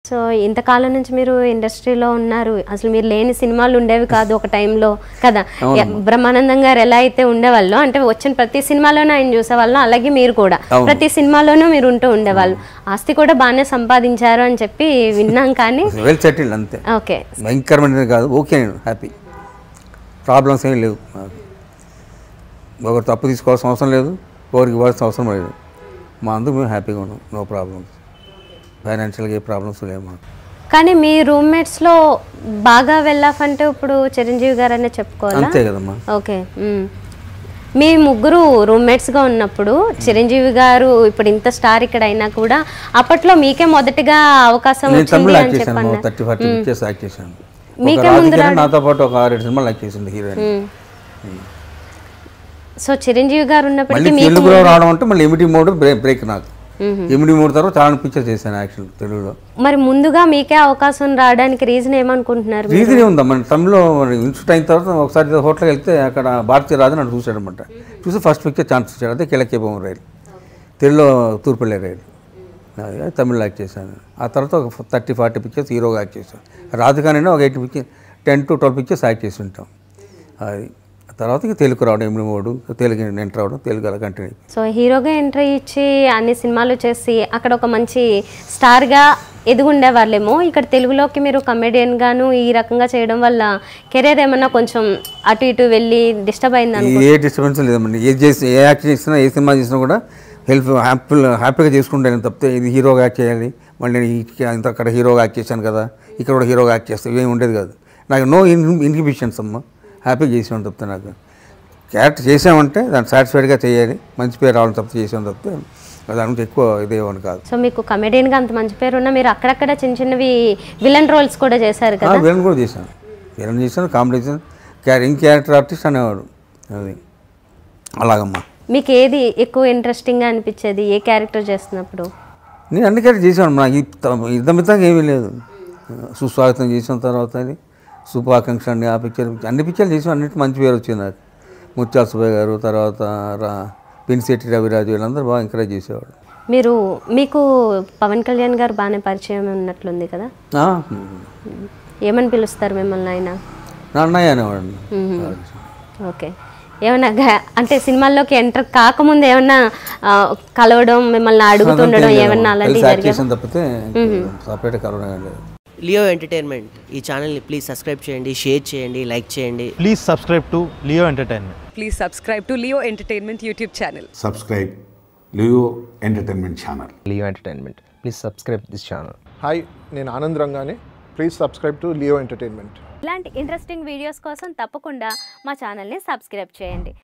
So ఇంతకాలం నుంచి మీరు ఇండస్ట్రీలో ఉన్నారు, అసలు మీరు లేని సినిమాలు ఉండేవి కాదు ఒక టైంలో కదా. బ్రహ్మానందం గారు ఎలా అయితే ఉండేవాళ్ళు అంటే వచ్చిన ప్రతి సినిమాలోనూ ఆయన చూసేవాళ్ళం, అలాగే మీరు కూడా ప్రతి సినిమాలోనూ మీరు ఉంటూ ఉండేవాళ్ళు. ఆస్తి కూడా బాగానే సంపాదించారు అని చెప్పి విన్నాం, కానీ వెల్ సెటిల్డ్ అంతే. ఓకే, భయంకరమైన కాదు, ఓకే, నేను హ్యాపీ, ప్రాబ్లమ్స్ ఏం లేవు. ఒకరు తప్పు తీసుకోవాల్సిన అవసరం లేదు, ఒకరికి ఇవ్వాల్సిన అవసరం లేదు. మా అందరూ మేము హ్యాపీగా ఉన్నాం, నో ప్రాబ్లమ్స్, ఫైనాన్షియల్గా ఏ ప్రాబ్లమ్స్ లేవు మాకు. కానీ మీ రూమ్మేట్స్లో బాగా వెళ్ళాఫ్ అంటే ఇప్పుడు చిరంజీవి గారు అనే చెప్పుకోవాలి, అంతే కదమ్మా. ఓకే, మీ ముగ్గురు రూమ్మేట్స్గా ఉన్నప్పుడు చిరంజీవి గారు ఇప్పుడు ఇంత స్టార్ ఇక్కడ అయినా కూడా అప్పట్లో మీకే మొదటిగా అవకాశం వచ్చింది అని చెప్పాను. 30-40 పిక్చర్స్ యాక్ట్ చేశాను. మీకే ముందు నాతో పాటు ఒక 6-7 సినిమాలు యాక్ట్ చేసింది హీరోయిన్. సో చిరంజీవి గారు ఉన్నప్పుడు తెలుగులో రావడం అంటే మళ్ళీ ఎమిటీ మోడ్ బ్రేక్ నాకు. ఎమిటీ మోడ్ తర్వాత చాలా పిక్చర్ చేశాను యాక్షన్ తెలుగులో. మరి ముందుగా మీకే అవకాశం రావడానికి రీజన్ ఏమనుకుంటున్నారు? రీజన్ ఏముందా, మన తమిళ్లో ఇన్స్టిట్యూట్ అయిన తర్వాత ఒకసారి హోటల్కి వెళ్తే అక్కడ భారతీయ రాజు నన్ను చూశాడు అనమాట. చూసి ఫస్ట్ పిక్చర్ ఛాన్స్ ఇచ్చాడు, అదే కిழக்கே போகும் రైలు, తెలుగులో తూర్పులే రైలు, తమిళ్లో యాక్ట్ చేశాను. ఆ తర్వాత ఒక 30-40 పిక్చర్స్ హీరోగా యాక్ట్ చేశాను. రాధికానైనా ఒక 10 to 12 పిక్చర్స్ యాక్ట్ చేసి ఉంటాం. అది తర్వాత తెలుగు రావడం, ఎమిటీ మోడు, తెలుగు ఎంటర్ రావడం, తెలుగు అలా కంటిన్యూ. సో హీరోగా ఎంట్రీ ఇచ్చి అన్ని సినిమాలు చేసి అక్కడ ఒక మంచి స్టార్గా ఎదుగుండే వాళ్ళేమో, ఇక్కడ తెలుగులోకి మీరు కమెడియన్గాను ఈ రకంగా చేయడం వల్ల కెరీర్ ఏమన్నా కొంచెం అటు ఇటు వెళ్ళి డిస్టర్బ్ అయింది? ఏ డిస్టర్బెన్స్ లేదండి. ఏ యాక్ట్ చేసినా, ఏ సినిమా చేసినా కూడా హ్యాపీగా చేసుకుంటాను తప్పితే ఇది హీరోగా యాక్ట్ చేయాలి, మళ్ళీ నేను ఇంత అక్కడ హీరోగా యాక్ట్ చేశాను కదా, ఇక్కడ కూడా హీరోగా యాక్ట్ చేస్తే ఇవేమి ఉండేది కాదు. నాకు నో ఇన్హిబిషన్స్ అమ్మ, హ్యాపీగా చేసాను తప్పితే. నాకు క్యారెక్టర్ చేసామంటే దాన్ని సాటిస్ఫైడ్గా చేయాలి, మంచి పేరు రావాలని తప్పితే చేసాను తప్పితే దాని నుంచి ఎక్కువ ఇదేమని కాదు. సో మీకు కమెడియన్గా అంత మంచి పేరు ఉన్నా మీరు అక్కడక్కడ చిన్న చిన్నవి విలన్ రోల్స్ కూడా చేశారు కదా? విలన్ కూడా చేశాను, విలన్ చేశాను, కామెడీ చేశాను, క్యారెక్టర్ ఆర్టిస్ట్ అనేవాడు. అది అలాగమ్మా. మీకు ఏది ఎక్కువ ఇంట్రెస్టింగ్గా అనిపించేది ఏ క్యారెక్టర్ చేస్తున్నప్పుడు? నేను అన్ని క్యారెక్టర్ చేశాను, నాకు ఇద్దమితంగా ఏమీ లేదు. సుస్వాగతం చేసిన తర్వాత అది శుభాకాంక్ష అండి, ఆ పిక్చర్ అన్ని పిక్చర్లు చేసాం, అన్నింటి మంచి పేరు వచ్చింది నాకు. ముత్యాల సుబ్బయ్య గారు, తర్వాత పినిశెట్టి రవిరాజు, వీళ్ళందరూ బాగా ఎంకరేజ్ చేసేవాడు. మీకు పవన్ కళ్యాణ్ గారు బాగానే పరిచయం ఉన్నట్లుంది కదా, ఏమని పిలుస్తారు మిమ్మల్ని ఆయన? నా అన్నయ్య అనేవాడు. ఓకే, ఏమన్నా అంటే సినిమాల్లోకి ఎంటర్ కాకముందు ఏమన్నా కలవడం, మిమ్మల్ని అడుగుతుండడం ఏమన్నా అలాంటివి జరిగాయి తప్పితే సపరేట్ కలవడం లేదు. లియో ఎంటర్టైన్మెంట్ ఈ ఛానల్ని ప్లీజ్ సబ్స్క్రైబ్ చేయండి, షేర్ చేయండి, లైక్ చేయండి. Please subscribe to Leo entertainment. Please subscribe to Leo Entertainment YouTube channel. Subscribe Leo Entertainment channel. Leo Entertainment. Please subscribe this channel. Hi, నేను ఆనంద్ రంగానే. Please subscribe to Leo entertainment. ఇలాంటి interesting videos కోసం తప్పకుండా మా ఛానల్ని subscribe చేయండి.